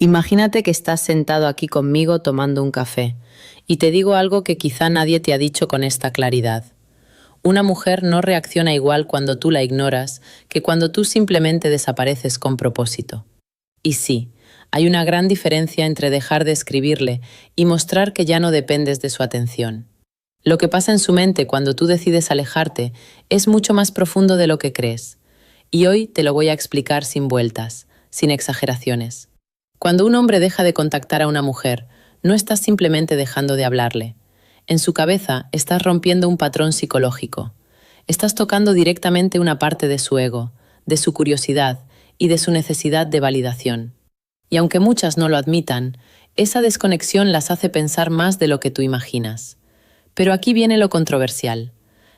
Imagínate que estás sentado aquí conmigo tomando un café y te digo algo que quizá nadie te ha dicho con esta claridad. Una mujer no reacciona igual cuando tú la ignoras que cuando tú simplemente desapareces con propósito. Y sí, hay una gran diferencia entre dejar de escribirle y mostrar que ya no dependes de su atención. Lo que pasa en su mente cuando tú decides alejarte es mucho más profundo de lo que crees. Y hoy te lo voy a explicar sin vueltas, sin exageraciones. Cuando un hombre deja de contactar a una mujer, no estás simplemente dejando de hablarle. En su cabeza estás rompiendo un patrón psicológico. Estás tocando directamente una parte de su ego, de su curiosidad y de su necesidad de validación. Y aunque muchas no lo admitan, esa desconexión las hace pensar más de lo que tú imaginas. Pero aquí viene lo controversial.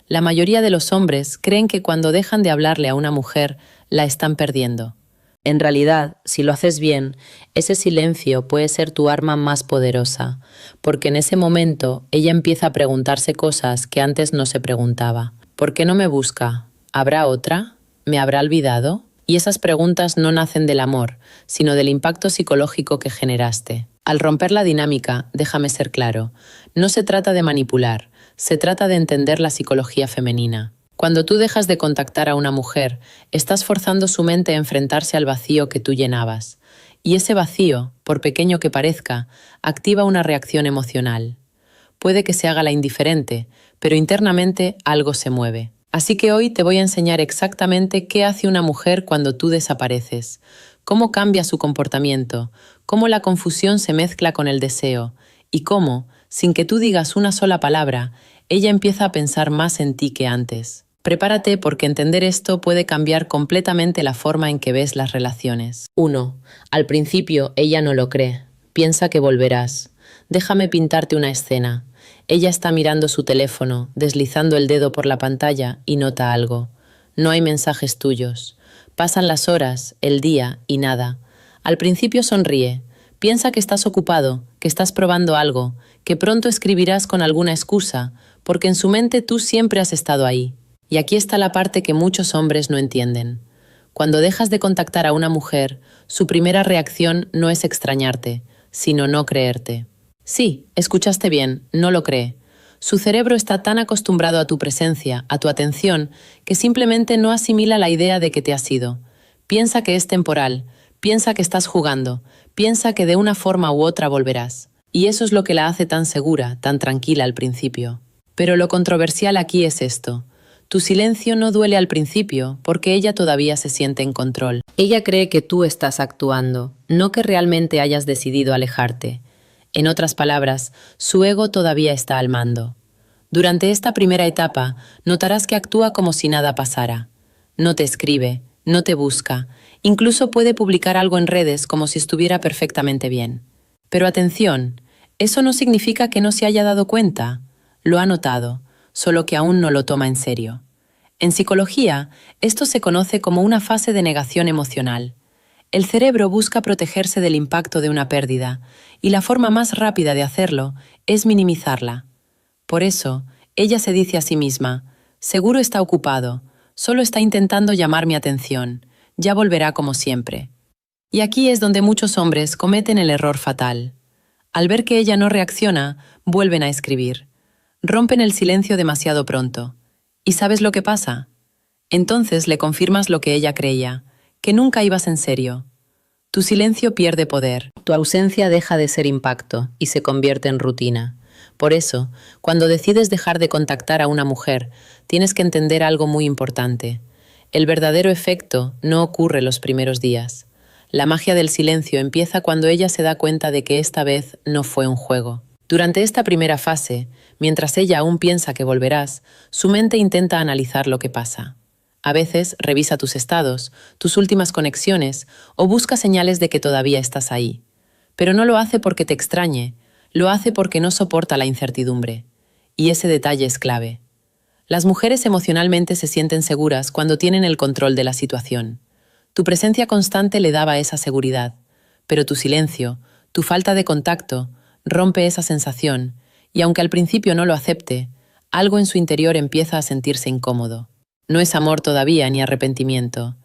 La mayoría de los hombres creen que cuando dejan de hablarle a una mujer, la están perdiendo. En realidad, si lo haces bien, ese silencio puede ser tu arma más poderosa, porque en ese momento ella empieza a preguntarse cosas que antes no se preguntaba. ¿Por qué no me busca? ¿Habrá otra? ¿Me habrá olvidado? Y esas preguntas no nacen del amor, sino del impacto psicológico que generaste. Al romper la dinámica, déjame ser claro, no se trata de manipular, se trata de entender la psicología femenina. Cuando tú dejas de contactar a una mujer, estás forzando su mente a enfrentarse al vacío que tú llenabas. Y ese vacío, por pequeño que parezca, activa una reacción emocional. Puede que se haga la indiferente, pero internamente algo se mueve. Así que hoy te voy a enseñar exactamente qué hace una mujer cuando tú desapareces, cómo cambia su comportamiento, cómo la confusión se mezcla con el deseo y cómo, sin que tú digas una sola palabra, ella empieza a pensar más en ti que antes. Prepárate porque entender esto puede cambiar completamente la forma en que ves las relaciones. 1. Al principio ella no lo cree. Piensa que volverás. Déjame pintarte una escena. Ella está mirando su teléfono, deslizando el dedo por la pantalla y nota algo. No hay mensajes tuyos. Pasan las horas, el día y nada. Al principio sonríe. Piensa que estás ocupado, que estás probando algo, que pronto escribirás con alguna excusa, porque en su mente tú siempre has estado ahí. Y aquí está la parte que muchos hombres no entienden. Cuando dejas de contactar a una mujer, su primera reacción no es extrañarte, sino no creerte. Sí, escuchaste bien, no lo cree. Su cerebro está tan acostumbrado a tu presencia, a tu atención, que simplemente no asimila la idea de que te has ido. Piensa que es temporal, piensa que estás jugando, piensa que de una forma u otra volverás. Y eso es lo que la hace tan segura, tan tranquila al principio. Pero lo controversial aquí es esto. Tu silencio no duele al principio porque ella todavía se siente en control. Ella cree que tú estás actuando, no que realmente hayas decidido alejarte. En otras palabras, su ego todavía está al mando. Durante esta primera etapa, notarás que actúa como si nada pasara. No te escribe, no te busca, incluso puede publicar algo en redes como si estuviera perfectamente bien. Pero atención, eso no significa que no se haya dado cuenta. Lo ha notado, solo que aún no lo toma en serio. En psicología, esto se conoce como una fase de negación emocional. El cerebro busca protegerse del impacto de una pérdida, y la forma más rápida de hacerlo es minimizarla. Por eso, ella se dice a sí misma, seguro está ocupado, solo está intentando llamar mi atención, ya volverá como siempre. Y aquí es donde muchos hombres cometen el error fatal. Al ver que ella no reacciona, vuelven a escribir. Rompen el silencio demasiado pronto. ¿Y sabes lo que pasa? Entonces le confirmas lo que ella creía, que nunca ibas en serio. Tu silencio pierde poder, tu ausencia deja de ser impacto y se convierte en rutina. Por eso, cuando decides dejar de contactar a una mujer, tienes que entender algo muy importante. El verdadero efecto no ocurre los primeros días. La magia del silencio empieza cuando ella se da cuenta de que esta vez no fue un juego. Durante esta primera fase, mientras ella aún piensa que volverás, su mente intenta analizar lo que pasa. A veces revisa tus estados, tus últimas conexiones o busca señales de que todavía estás ahí. Pero no lo hace porque te extrañe, lo hace porque no soporta la incertidumbre. Y ese detalle es clave. Las mujeres emocionalmente se sienten seguras cuando tienen el control de la situación. Tu presencia constante le daba esa seguridad, pero tu silencio, tu falta de contacto, rompe esa sensación, y aunque al principio no lo acepte, algo en su interior empieza a sentirse incómodo. No es amor todavía ni arrepentimiento,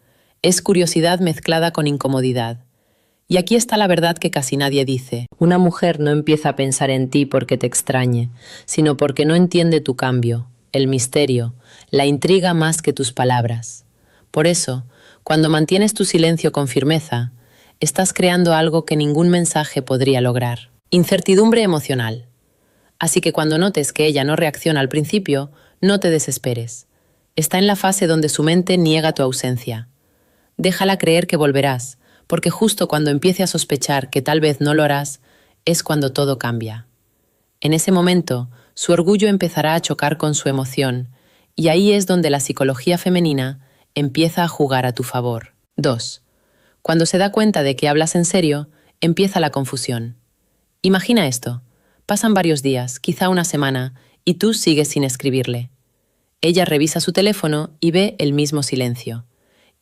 es curiosidad mezclada con incomodidad. Y aquí está la verdad que casi nadie dice. Una mujer no empieza a pensar en ti porque te extrañe, sino porque no entiende tu cambio, el misterio, la intriga más que tus palabras. Por eso, cuando mantienes tu silencio con firmeza, estás creando algo que ningún mensaje podría lograr. Incertidumbre emocional. Así que cuando notes que ella no reacciona al principio, no te desesperes. Está en la fase donde su mente niega tu ausencia. Déjala creer que volverás, porque justo cuando empiece a sospechar que tal vez no lo harás, es cuando todo cambia. En ese momento, su orgullo empezará a chocar con su emoción, y ahí es donde la psicología femenina empieza a jugar a tu favor. 2. Cuando se da cuenta de que hablas en serio, empieza la confusión. Imagina esto. Pasan varios días, quizá una semana, y tú sigues sin escribirle. Ella revisa su teléfono y ve el mismo silencio.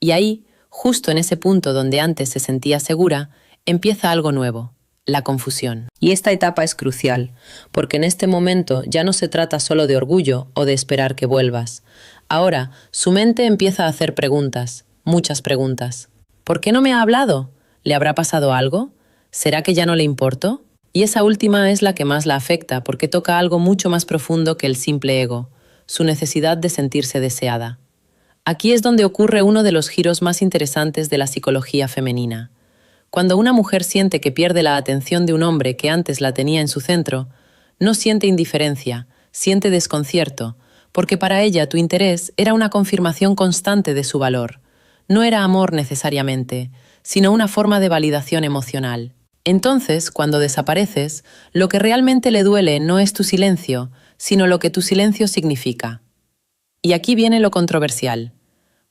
Y ahí, justo en ese punto donde antes se sentía segura, empieza algo nuevo, la confusión. Y esta etapa es crucial, porque en este momento ya no se trata solo de orgullo o de esperar que vuelvas. Ahora, su mente empieza a hacer preguntas, muchas preguntas. ¿Por qué no me ha hablado? ¿Le habrá pasado algo? ¿Será que ya no le importo? Y esa última es la que más la afecta, porque toca algo mucho más profundo que el simple ego, su necesidad de sentirse deseada. Aquí es donde ocurre uno de los giros más interesantes de la psicología femenina. Cuando una mujer siente que pierde la atención de un hombre que antes la tenía en su centro, no siente indiferencia, siente desconcierto, porque para ella tu interés era una confirmación constante de su valor. No era amor necesariamente, sino una forma de validación emocional. Entonces, cuando desapareces, lo que realmente le duele no es tu silencio, sino lo que tu silencio significa. Y aquí viene lo controversial.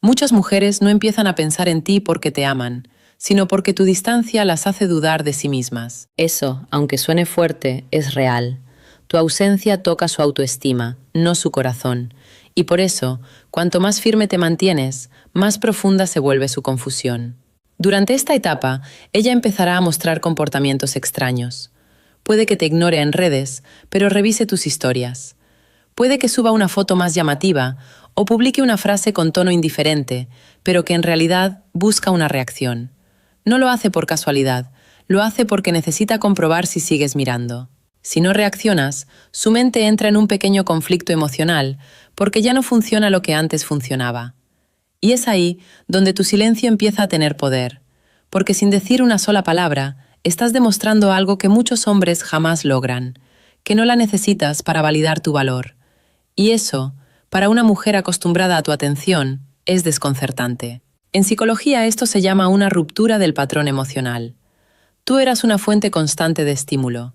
Muchas mujeres no empiezan a pensar en ti porque te aman, sino porque tu distancia las hace dudar de sí mismas. Eso, aunque suene fuerte, es real. Tu ausencia toca su autoestima, no su corazón. Y por eso, cuanto más firme te mantienes, más profunda se vuelve su confusión. Durante esta etapa, ella empezará a mostrar comportamientos extraños. Puede que te ignore en redes, pero revise tus historias. Puede que suba una foto más llamativa o publique una frase con tono indiferente, pero que en realidad busca una reacción. No lo hace por casualidad, lo hace porque necesita comprobar si sigues mirando. Si no reaccionas, su mente entra en un pequeño conflicto emocional porque ya no funciona lo que antes funcionaba. Y es ahí donde tu silencio empieza a tener poder, porque sin decir una sola palabra, estás demostrando algo que muchos hombres jamás logran, que no la necesitas para validar tu valor. Y eso, para una mujer acostumbrada a tu atención, es desconcertante. En psicología esto se llama una ruptura del patrón emocional. Tú eras una fuente constante de estímulo.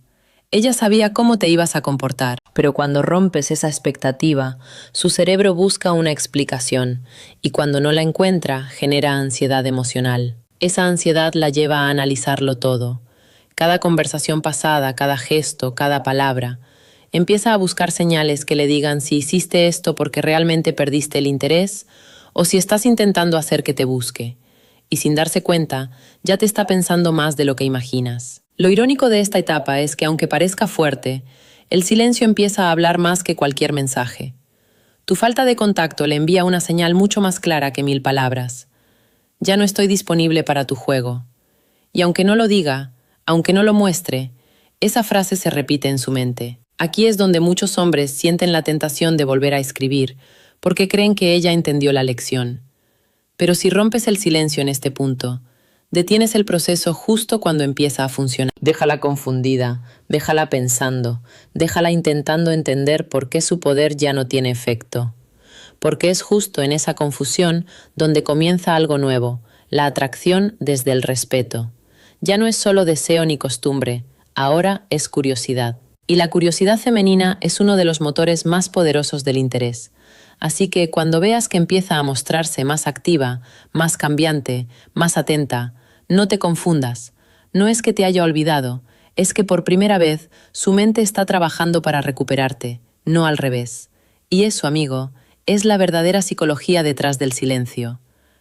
Ella sabía cómo te ibas a comportar, pero cuando rompes esa expectativa, su cerebro busca una explicación, y cuando no la encuentra, genera ansiedad emocional. Esa ansiedad la lleva a analizarlo todo. Cada conversación pasada, cada gesto, cada palabra. Empieza a buscar señales que le digan si hiciste esto porque realmente perdiste el interés o si estás intentando hacer que te busque. Y sin darse cuenta, ya te está pensando más de lo que imaginas. Lo irónico de esta etapa es que aunque parezca fuerte, el silencio empieza a hablar más que cualquier mensaje. Tu falta de contacto le envía una señal mucho más clara que 1000 palabras. Ya no estoy disponible para tu juego. Y aunque no lo diga, aunque no lo muestre, esa frase se repite en su mente. Aquí es donde muchos hombres sienten la tentación de volver a escribir, porque creen que ella entendió la lección. Pero si rompes el silencio en este punto, detienes el proceso justo cuando empieza a funcionar. Déjala confundida, déjala pensando, déjala intentando entender por qué su poder ya no tiene efecto. Porque es justo en esa confusión donde comienza algo nuevo, la atracción desde el respeto. Ya no es solo deseo ni costumbre, ahora es curiosidad. Y la curiosidad femenina es uno de los motores más poderosos del interés. Así que cuando veas que empieza a mostrarse más activa, más cambiante, más atenta, no te confundas. No es que te haya olvidado, es que por primera vez su mente está trabajando para recuperarte, no al revés. Y eso, amigo, es la verdadera psicología detrás del silencio.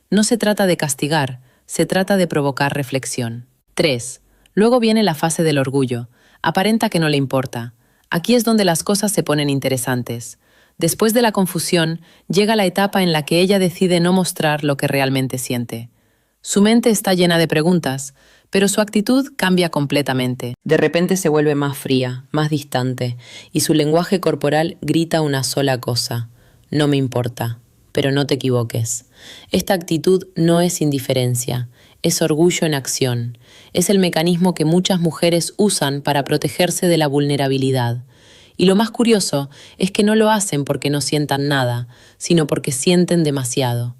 No se trata de castigar, se trata de provocar reflexión. 3. Luego viene la fase del orgullo. Aparenta que no le importa. Aquí es donde las cosas se ponen interesantes. Después de la confusión, llega la etapa en la que ella decide no mostrar lo que realmente siente. Su mente está llena de preguntas, pero su actitud cambia completamente. De repente se vuelve más fría, más distante, y su lenguaje corporal grita una sola cosa: no me importa, pero no te equivoques. Esta actitud no es indiferencia, es orgullo en acción. Es el mecanismo que muchas mujeres usan para protegerse de la vulnerabilidad. Y lo más curioso es que no lo hacen porque no sientan nada, sino porque sienten demasiado.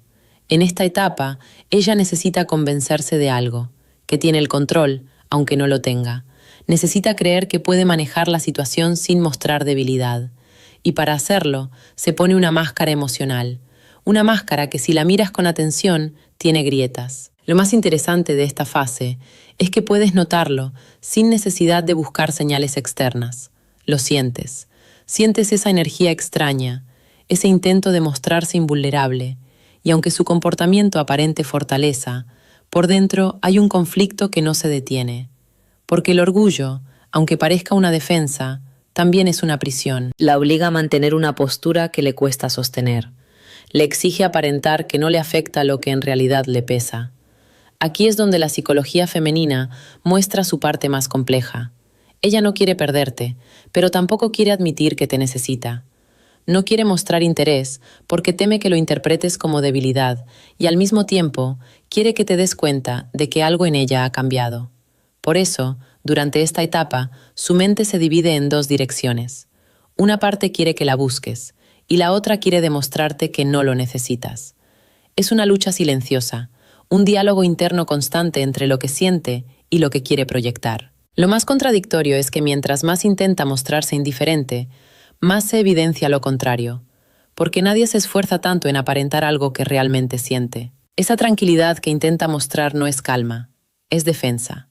En esta etapa, ella necesita convencerse de algo, que tiene el control, aunque no lo tenga. Necesita creer que puede manejar la situación sin mostrar debilidad. Y para hacerlo, se pone una máscara emocional. Una máscara que, si la miras con atención, tiene grietas. Lo más interesante de esta fase es que puedes notarlo sin necesidad de buscar señales externas. Lo sientes. Sientes esa energía extraña, ese intento de mostrarse invulnerable, y aunque su comportamiento aparente fortaleza, por dentro hay un conflicto que no se detiene. Porque el orgullo, aunque parezca una defensa, también es una prisión. La obliga a mantener una postura que le cuesta sostener. Le exige aparentar que no le afecta lo que en realidad le pesa. Aquí es donde la psicología femenina muestra su parte más compleja. Ella no quiere perderte, pero tampoco quiere admitir que te necesita. No quiere mostrar interés porque teme que lo interpretes como debilidad y al mismo tiempo quiere que te des cuenta de que algo en ella ha cambiado. Por eso, durante esta etapa, su mente se divide en dos direcciones. Una parte quiere que la busques y la otra quiere demostrarte que no lo necesitas. Es una lucha silenciosa, un diálogo interno constante entre lo que siente y lo que quiere proyectar. Lo más contradictorio es que mientras más intenta mostrarse indiferente, más se evidencia lo contrario, porque nadie se esfuerza tanto en aparentar algo que realmente siente. Esa tranquilidad que intenta mostrar no es calma, es defensa.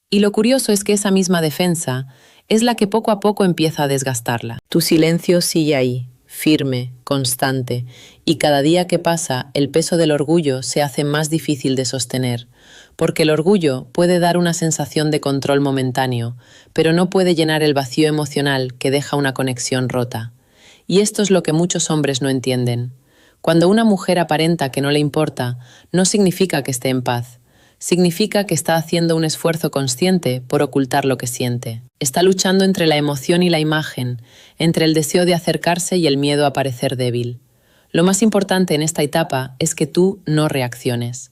Y lo curioso es que esa misma defensa es la que poco a poco empieza a desgastarla. Tu silencio sigue ahí, firme, constante, y cada día que pasa el peso del orgullo se hace más difícil de sostener, porque el orgullo puede dar una sensación de control momentáneo, pero no puede llenar el vacío emocional que deja una conexión rota. Y esto es lo que muchos hombres no entienden. Cuando una mujer aparenta que no le importa, no significa que esté en paz. Significa que está haciendo un esfuerzo consciente por ocultar lo que siente. Está luchando entre la emoción y la imagen, entre el deseo de acercarse y el miedo a parecer débil. Lo más importante en esta etapa es que tú no reacciones.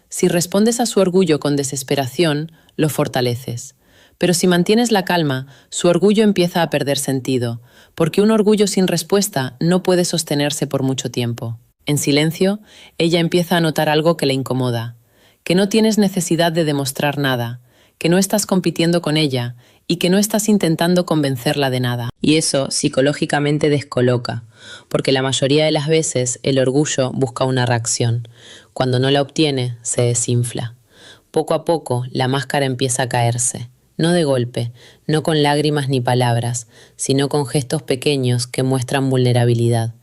Si respondes a su orgullo con desesperación, lo fortaleces. Pero si mantienes la calma, su orgullo empieza a perder sentido, porque un orgullo sin respuesta no puede sostenerse por mucho tiempo. En silencio, ella empieza a notar algo que le incomoda, que no tienes necesidad de demostrar nada, que no estás compitiendo con ella y que no estás intentando convencerla de nada. Y eso psicológicamente descoloca, porque la mayoría de las veces el orgullo busca una reacción. Cuando no la obtiene, se desinfla. Poco a poco, la máscara empieza a caerse. No de golpe, no con lágrimas ni palabras, sino con gestos pequeños que muestran vulnerabilidad.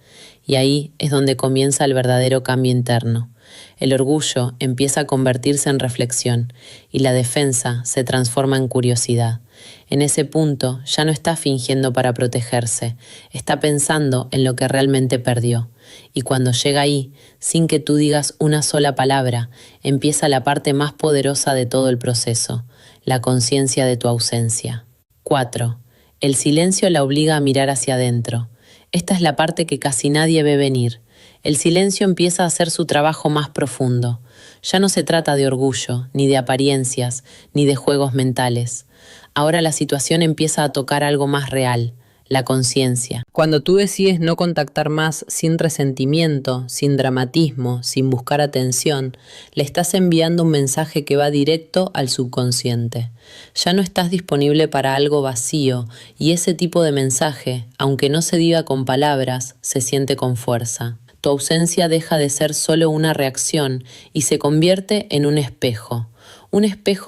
Y ahí es donde comienza el verdadero cambio interno. El orgullo empieza a convertirse en reflexión y la defensa se transforma en curiosidad. En ese punto ya no está fingiendo para protegerse, está pensando en lo que realmente perdió. Y cuando llega ahí, sin que tú digas una sola palabra, empieza la parte más poderosa de todo el proceso, la conciencia de tu ausencia. 4. El silencio la obliga a mirar hacia adentro. Esta es la parte que casi nadie ve venir. El silencio empieza a hacer su trabajo más profundo. Ya no se trata de orgullo, ni de apariencias, ni de juegos mentales. Ahora la situación empieza a tocar algo más real, la conciencia. Cuando tú decides no contactar más sin resentimiento, sin dramatismo, sin buscar atención, le estás enviando un mensaje que va directo al subconsciente. Ya no estás disponible para algo vacío y ese tipo de mensaje, aunque no se diga con palabras, se siente con fuerza. Tu ausencia deja de ser solo una reacción y se convierte en un espejo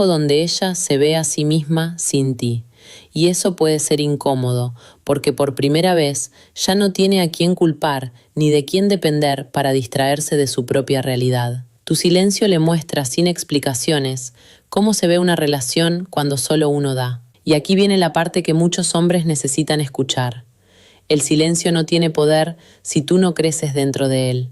donde ella se ve a sí misma sin ti. Y eso puede ser incómodo, porque por primera vez ya no tiene a quién culpar ni de quién depender para distraerse de su propia realidad. Tu silencio le muestra sin explicaciones cómo se ve una relación cuando solo uno da. Y aquí viene la parte que muchos hombres necesitan escuchar. El silencio no tiene poder si tú no creces dentro de él.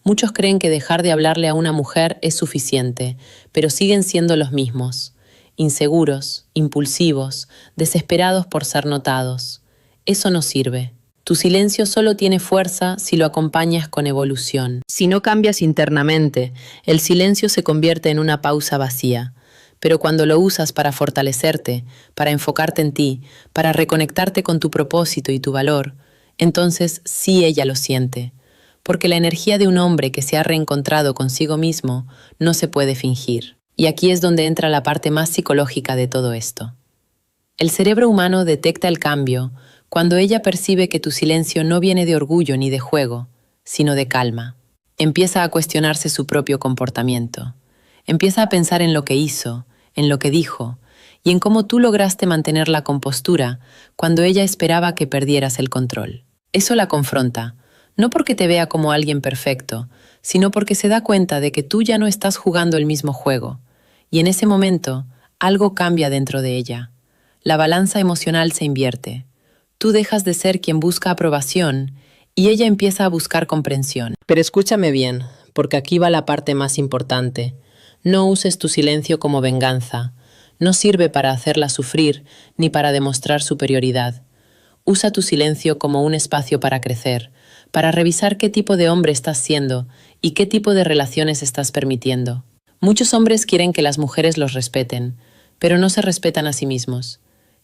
Muchos creen que dejar de hablarle a una mujer es suficiente, pero siguen siendo los mismos, inseguros, impulsivos, desesperados por ser notados. Eso no sirve. Tu silencio solo tiene fuerza si lo acompañas con evolución. Si no cambias internamente, el silencio se convierte en una pausa vacía. Pero cuando lo usas para fortalecerte, para enfocarte en ti, para reconectarte con tu propósito y tu valor, entonces sí ella lo siente. Porque la energía de un hombre que se ha reencontrado consigo mismo no se puede fingir. Y aquí es donde entra la parte más psicológica de todo esto. El cerebro humano detecta el cambio cuando ella percibe que tu silencio no viene de orgullo ni de juego, sino de calma. Empieza a cuestionarse su propio comportamiento. Empieza a pensar en lo que hizo, en lo que dijo, y en cómo tú lograste mantener la compostura cuando ella esperaba que perdieras el control. Eso la confronta, no porque te vea como alguien perfecto, sino porque se da cuenta de que tú ya no estás jugando el mismo juego, y en ese momento algo cambia dentro de ella. La balanza emocional se invierte. Tú dejas de ser quien busca aprobación y ella empieza a buscar comprensión. Pero escúchame bien, porque aquí va la parte más importante. No uses tu silencio como venganza. No sirve para hacerla sufrir ni para demostrar superioridad. Usa tu silencio como un espacio para crecer, para revisar qué tipo de hombre estás siendo y qué tipo de relaciones estás permitiendo. Muchos hombres quieren que las mujeres los respeten, pero no se respetan a sí mismos.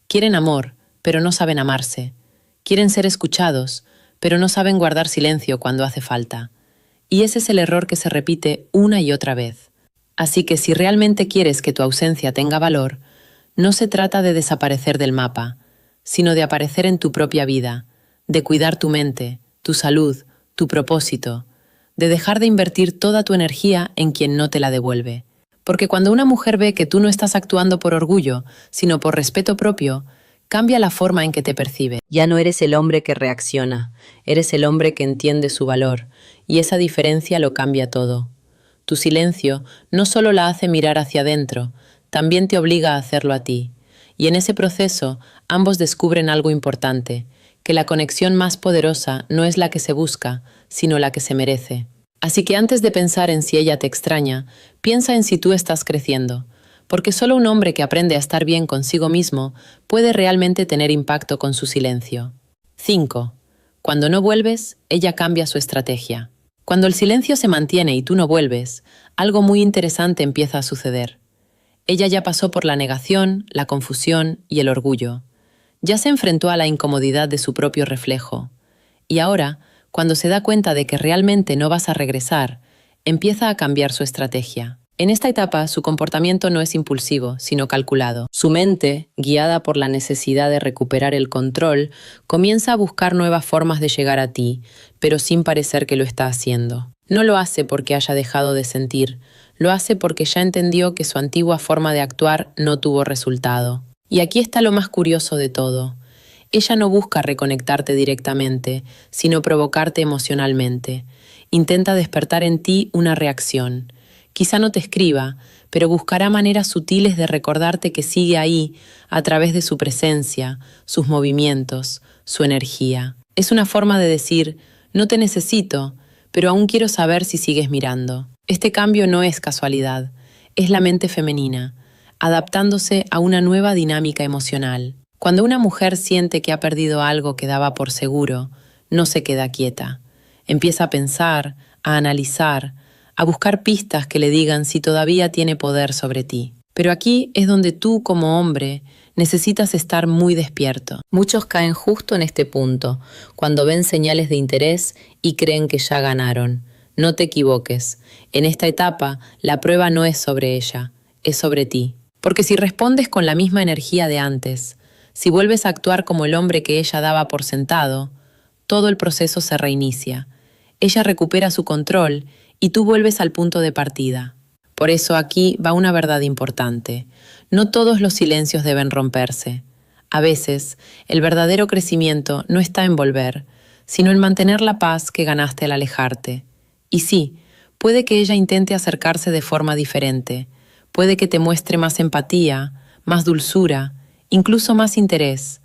Quieren amor, pero no saben amarse. Quieren ser escuchados, pero no saben guardar silencio cuando hace falta. Y ese es el error que se repite una y otra vez. Así que si realmente quieres que tu ausencia tenga valor, no se trata de desaparecer del mapa, sino de aparecer en tu propia vida, de cuidar tu mente, tu salud, tu propósito, de dejar de invertir toda tu energía en quien no te la devuelve. Porque cuando una mujer ve que tú no estás actuando por orgullo, sino por respeto propio, cambia la forma en que te percibe. Ya no eres el hombre que reacciona, eres el hombre que entiende su valor, y esa diferencia lo cambia todo. Tu silencio no solo la hace mirar hacia adentro, también te obliga a hacerlo a ti. Y en ese proceso, ambos descubren algo importante, que la conexión más poderosa no es la que se busca, sino la que se merece. Así que antes de pensar en si ella te extraña, piensa en si tú estás creciendo, porque solo un hombre que aprende a estar bien consigo mismo puede realmente tener impacto con su silencio. 5. Cuando no vuelves, ella cambia su estrategia. Cuando el silencio se mantiene y tú no vuelves, algo muy interesante empieza a suceder. Ella ya pasó por la negación, la confusión y el orgullo. Ya se enfrentó a la incomodidad de su propio reflejo. Y ahora, cuando se da cuenta de que realmente no vas a regresar, empieza a cambiar su estrategia. En esta etapa, su comportamiento no es impulsivo, sino calculado. Su mente, guiada por la necesidad de recuperar el control, comienza a buscar nuevas formas de llegar a ti, pero sin parecer que lo está haciendo. No lo hace porque haya dejado de sentir, lo hace porque ya entendió que su antigua forma de actuar no tuvo resultado. Y aquí está lo más curioso de todo. Ella no busca reconectarte directamente, sino provocarte emocionalmente. Intenta despertar en ti una reacción. Quizá no te escriba, pero buscará maneras sutiles de recordarte que sigue ahí a través de su presencia, sus movimientos, su energía. Es una forma de decir, no te necesito, pero aún quiero saber si sigues mirando. Este cambio no es casualidad, es la mente femenina, adaptándose a una nueva dinámica emocional. Cuando una mujer siente que ha perdido algo que daba por seguro, no se queda quieta. Empieza a pensar, a analizar, a buscar pistas que le digan si todavía tiene poder sobre ti. Pero aquí es donde tú, como hombre, necesitas estar muy despierto. Muchos caen justo en este punto, cuando ven señales de interés y creen que ya ganaron. No te equivoques. En esta etapa, la prueba no es sobre ella, es sobre ti. Porque si respondes con la misma energía de antes, si vuelves a actuar como el hombre que ella daba por sentado, todo el proceso se reinicia. Ella recupera su control y tú vuelves al punto de partida. Por eso aquí va una verdad importante. No todos los silencios deben romperse. A veces, el verdadero crecimiento no está en volver, sino en mantener la paz que ganaste al alejarte. Y sí, puede que ella intente acercarse de forma diferente. Puede que te muestre más empatía, más dulzura, incluso más interés.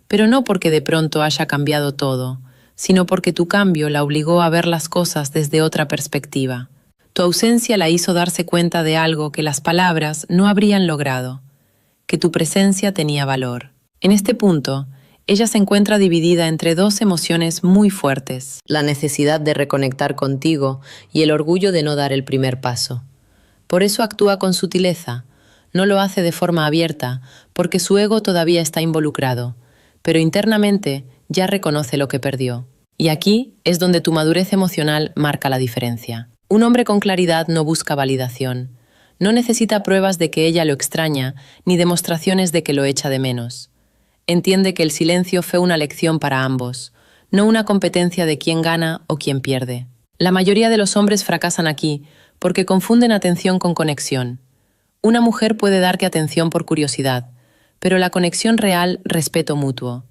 Pero no porque de pronto haya cambiado todo, sino porque tu cambio la obligó a ver las cosas desde otra perspectiva. Tu ausencia la hizo darse cuenta de algo que las palabras no habrían logrado, que tu presencia tenía valor. En este punto, ella se encuentra dividida entre dos emociones muy fuertes: la necesidad de reconectar contigo y el orgullo de no dar el primer paso. Por eso actúa con sutileza, no lo hace de forma abierta, porque su ego todavía está involucrado, pero internamente ya reconoce lo que perdió. Y aquí es donde tu madurez emocional marca la diferencia. Un hombre con claridad no busca validación, no necesita pruebas de que ella lo extraña, ni demostraciones de que lo echa de menos. Entiende que el silencio fue una lección para ambos, no una competencia de quién gana o quién pierde. La mayoría de los hombres fracasan aquí porque confunden atención con conexión. Una mujer puede darte atención por curiosidad, pero la conexión real, respeto mutuo.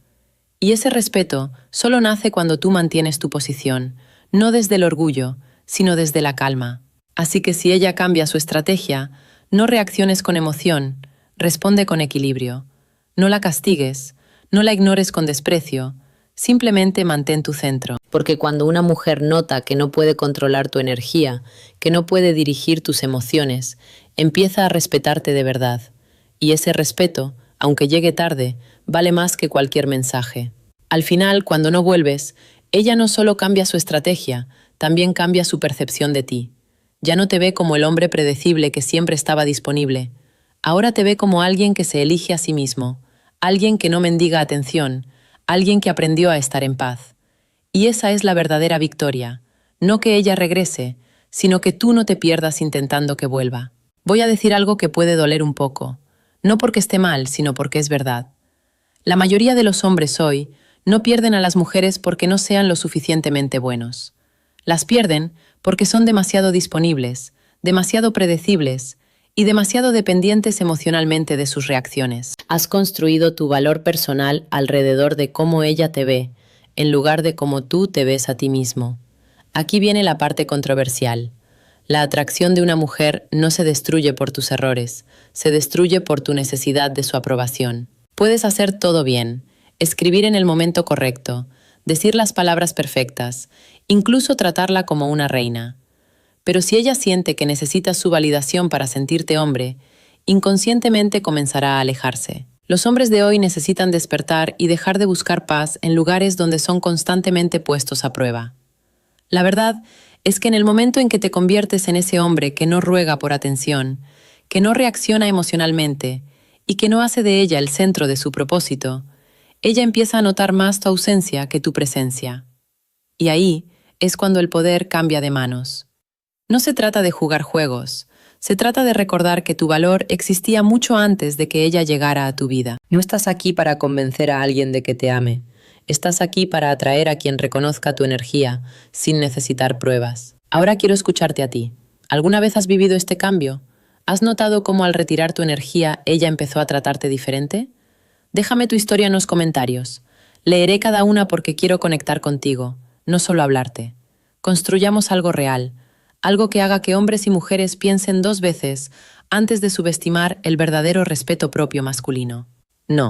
Y ese respeto solo nace cuando tú mantienes tu posición, no desde el orgullo, sino desde la calma. Así que si ella cambia su estrategia, no reacciones con emoción, responde con equilibrio. No la castigues, no la ignores con desprecio, simplemente mantén tu centro. Porque cuando una mujer nota que no puede controlar tu energía, que no puede dirigir tus emociones, empieza a respetarte de verdad. Y ese respeto, aunque llegue tarde, vale más que cualquier mensaje. Al final, cuando no vuelves, ella no solo cambia su estrategia, también cambia su percepción de ti. Ya no te ve como el hombre predecible que siempre estaba disponible. Ahora te ve como alguien que se elige a sí mismo, alguien que no mendiga atención, alguien que aprendió a estar en paz. Y esa es la verdadera victoria. No que ella regrese, sino que tú no te pierdas intentando que vuelva. Voy a decir algo que puede doler un poco, no porque esté mal, sino porque es verdad. La mayoría de los hombres hoy no pierden a las mujeres porque no sean lo suficientemente buenos. Las pierden porque son demasiado disponibles, demasiado predecibles y demasiado dependientes emocionalmente de sus reacciones. Has construido tu valor personal alrededor de cómo ella te ve, en lugar de cómo tú te ves a ti mismo. Aquí viene la parte controversial. La atracción de una mujer no se destruye por tus errores, se destruye por tu necesidad de su aprobación. Puedes hacer todo bien, escribir en el momento correcto, decir las palabras perfectas, incluso tratarla como una reina. Pero si ella siente que necesitas su validación para sentirte hombre, inconscientemente comenzará a alejarse. Los hombres de hoy necesitan despertar y dejar de buscar paz en lugares donde son constantemente puestos a prueba. La verdad es que en el momento en que te conviertes en ese hombre que no ruega por atención, que no reacciona emocionalmente y que no hace de ella el centro de su propósito, ella empieza a notar más tu ausencia que tu presencia. Y ahí es cuando el poder cambia de manos. No se trata de jugar juegos, se trata de recordar que tu valor existía mucho antes de que ella llegara a tu vida. No estás aquí para convencer a alguien de que te ame. Estás aquí para atraer a quien reconozca tu energía, sin necesitar pruebas. Ahora quiero escucharte a ti. ¿Alguna vez has vivido este cambio? ¿Has notado cómo al retirar tu energía ella empezó a tratarte diferente? Déjame tu historia en los comentarios. Leeré cada una porque quiero conectar contigo, no solo hablarte. Construyamos algo real, algo que haga que hombres y mujeres piensen dos veces antes de subestimar el verdadero respeto propio masculino. No.